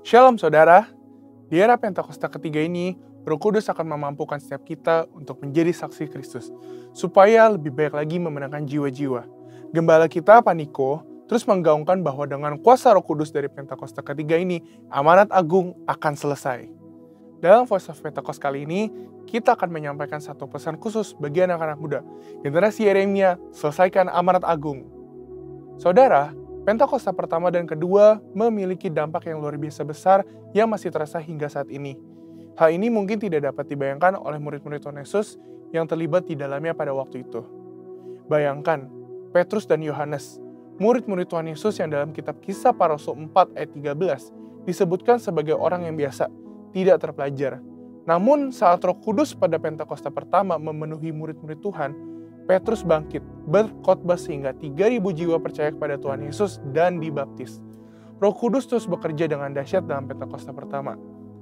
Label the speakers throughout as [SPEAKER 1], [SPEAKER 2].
[SPEAKER 1] Shalom saudara, di era Pentakosta ketiga ini, Roh Kudus akan memampukan setiap kita untuk menjadi saksi Kristus, supaya lebih baik lagi memenangkan jiwa-jiwa. Gembala kita, Paniko, terus menggaungkan bahwa dengan kuasa Roh Kudus dari Pentakosta ketiga ini, amanat agung akan selesai. Dalam Voice of Pentecost kali ini, kita akan menyampaikan satu pesan khusus bagi anak-anak muda. Generasi Yeremia, selesaikan amanat agung. Saudara, Pentakosta pertama dan kedua memiliki dampak yang luar biasa besar yang masih terasa hingga saat ini. Hal ini mungkin tidak dapat dibayangkan oleh murid-murid Tuhan Yesus yang terlibat di dalamnya pada waktu itu. Bayangkan, Petrus dan Yohanes, murid-murid Tuhan Yesus yang dalam kitab Kisah Para Rasul 4 ayat 13 disebutkan sebagai orang yang biasa, tidak terpelajar. Namun saat Roh Kudus pada Pentakosta pertama memenuhi murid-murid Tuhan, Petrus bangkit, berkhotbah sehingga 3.000 jiwa percaya kepada Tuhan Yesus dan dibaptis. Roh Kudus terus bekerja dengan dahsyat dalam Pentakosta pertama.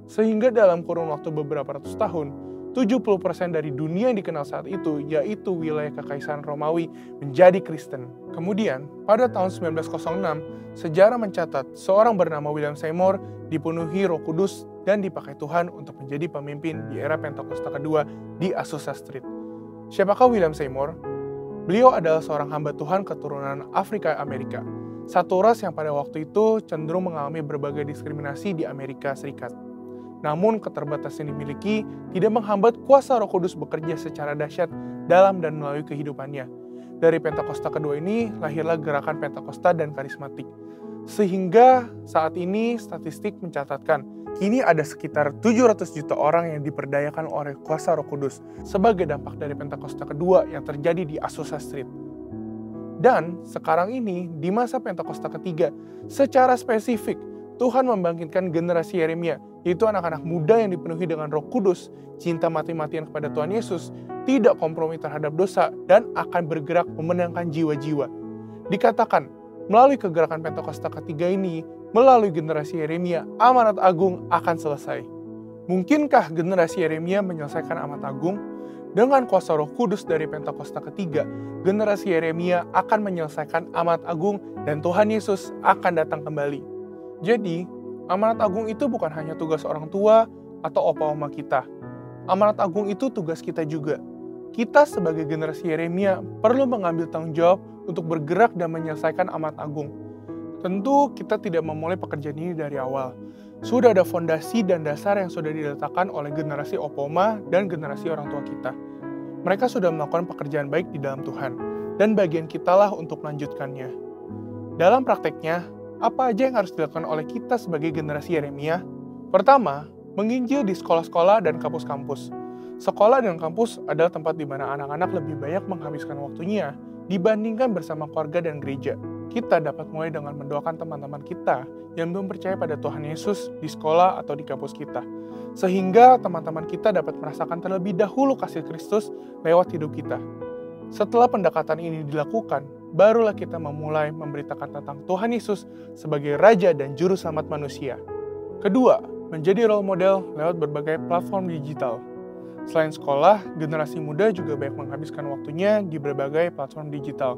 [SPEAKER 1] Sehingga dalam kurun waktu beberapa ratus tahun, 70% dari dunia yang dikenal saat itu, yaitu wilayah Kekaisaran Romawi, menjadi Kristen. Kemudian, pada tahun 1906, sejarah mencatat seorang bernama William Seymour dipenuhi Roh Kudus dan dipakai Tuhan untuk menjadi pemimpin di era Pentakosta kedua di Azusa Street. Siapakah William Seymour? Beliau adalah seorang hamba Tuhan keturunan Afrika Amerika, satu ras yang pada waktu itu cenderung mengalami berbagai diskriminasi di Amerika Serikat. Namun keterbatasan yang dimiliki tidak menghambat kuasa Roh Kudus bekerja secara dahsyat dalam dan melalui kehidupannya. Dari Pentakosta kedua ini lahirlah gerakan Pentakosta dan karismatik. Sehingga saat ini statistik mencatatkan kini ada sekitar 700 juta orang yang diperdayakan oleh kuasa Roh Kudus sebagai dampak dari Pentakosta kedua yang terjadi di Azusa Street. Dan sekarang ini di masa Pentakosta ketiga, secara spesifik Tuhan membangkitkan generasi Yeremia, yaitu anak-anak muda yang dipenuhi dengan Roh Kudus, cinta mati-matian kepada Tuhan Yesus, tidak kompromi terhadap dosa, dan akan bergerak memenangkan jiwa-jiwa. Dikatakan, melalui kegerakan Pentakosta ketiga ini, melalui generasi Yeremia, amanat agung akan selesai. Mungkinkah generasi Yeremia menyelesaikan amanat agung? Dengan kuasa Roh Kudus dari Pentakosta ketiga, generasi Yeremia akan menyelesaikan amanat agung dan Tuhan Yesus akan datang kembali. Jadi, amanat agung itu bukan hanya tugas orang tua atau opa-oma kita. Amanat agung itu tugas kita juga. Kita sebagai generasi Yeremia perlu mengambil tanggung jawab untuk bergerak dan menyelesaikan amanat agung. Tentu kita tidak memulai pekerjaan ini dari awal. Sudah ada fondasi dan dasar yang sudah diletakkan oleh generasi opa-oma dan generasi orang tua kita. Mereka sudah melakukan pekerjaan baik di dalam Tuhan, dan bagian kitalah untuk melanjutkannya. Dalam prakteknya, apa aja yang harus dilakukan oleh kita sebagai generasi Yeremia? Pertama, menginjil di sekolah-sekolah dan kampus-kampus. Sekolah dan kampus adalah tempat di mana anak-anak lebih banyak menghabiskan waktunya dibandingkan bersama keluarga dan gereja. Kita dapat mulai dengan mendoakan teman-teman kita yang belum percaya pada Tuhan Yesus di sekolah atau di kampus kita. Sehingga teman-teman kita dapat merasakan terlebih dahulu kasih Kristus lewat hidup kita. Setelah pendekatan ini dilakukan, barulah kita memulai memberitakan tentang Tuhan Yesus sebagai Raja dan Juru Selamat manusia. Kedua, menjadi role model lewat berbagai platform digital. Selain sekolah, generasi muda juga banyak menghabiskan waktunya di berbagai platform digital.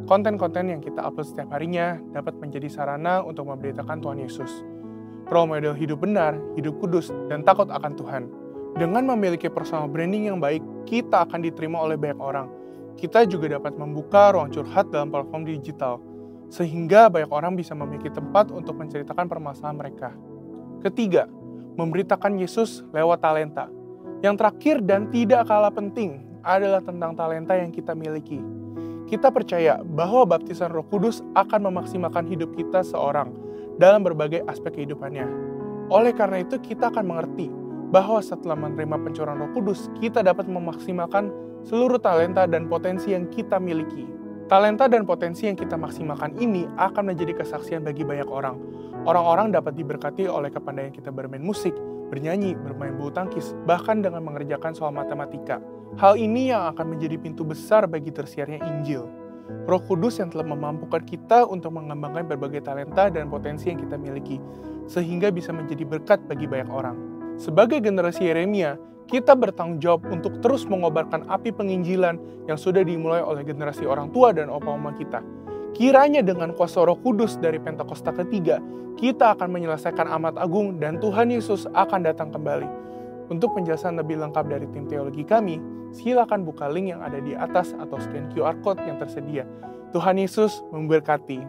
[SPEAKER 1] Konten-konten yang kita upload setiap harinya dapat menjadi sarana untuk memberitakan Tuhan Yesus. Role model hidup benar, hidup kudus, dan takut akan Tuhan. Dengan memiliki personal branding yang baik, kita akan diterima oleh banyak orang. Kita juga dapat membuka ruang curhat dalam platform digital, sehingga banyak orang bisa memiliki tempat untuk menceritakan permasalahan mereka. Ketiga, memberitakan Yesus lewat talenta. Yang terakhir dan tidak kalah penting adalah tentang talenta yang kita miliki. Kita percaya bahwa baptisan Roh Kudus akan memaksimalkan hidup kita seorang dalam berbagai aspek kehidupannya. Oleh karena itu, kita akan mengerti bahwa setelah menerima pencurahan Roh Kudus, kita dapat memaksimalkan seluruh talenta dan potensi yang kita miliki. Talenta dan potensi yang kita maksimalkan ini akan menjadi kesaksian bagi banyak orang. Orang-orang dapat diberkati oleh kepandaian kita bermain musik, bernyanyi, bermain bulu tangkis, bahkan dengan mengerjakan soal matematika. Hal ini yang akan menjadi pintu besar bagi tersiarnya Injil. Roh Kudus yang telah memampukan kita untuk mengembangkan berbagai talenta dan potensi yang kita miliki, sehingga bisa menjadi berkat bagi banyak orang. Sebagai generasi Yeremia, kita bertanggung jawab untuk terus mengobarkan api penginjilan yang sudah dimulai oleh generasi orang tua dan opa-oma kita. Kiranya dengan kuasa Roh Kudus dari Pentakosta ketiga, kita akan menyelesaikan amat agung dan Tuhan Yesus akan datang kembali. Untuk penjelasan lebih lengkap dari tim teologi kami, silakan buka link yang ada di atas atau scan QR Code yang tersedia. Tuhan Yesus memberkati.